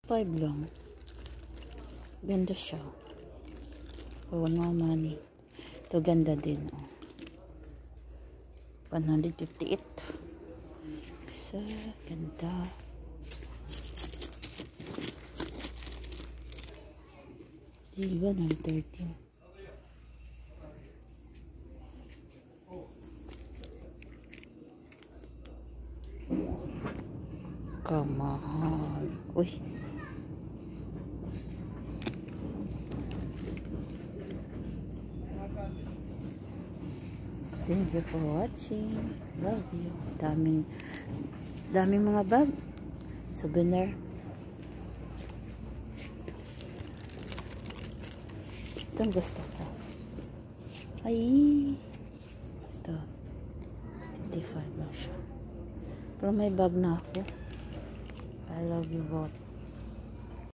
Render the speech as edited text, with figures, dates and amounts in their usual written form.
5 lang. Ganda siya. For one more money. Ito ganda din. Oh. 158. Isa. Ganda. Diba? 113. Kamahal. Uy. Thank you for watching. Love you. Daming mga bag. Souvenir. Ito ang gusto ko. Ay. Ito. 55 lang siya. Pero may bag na ako. I love you both.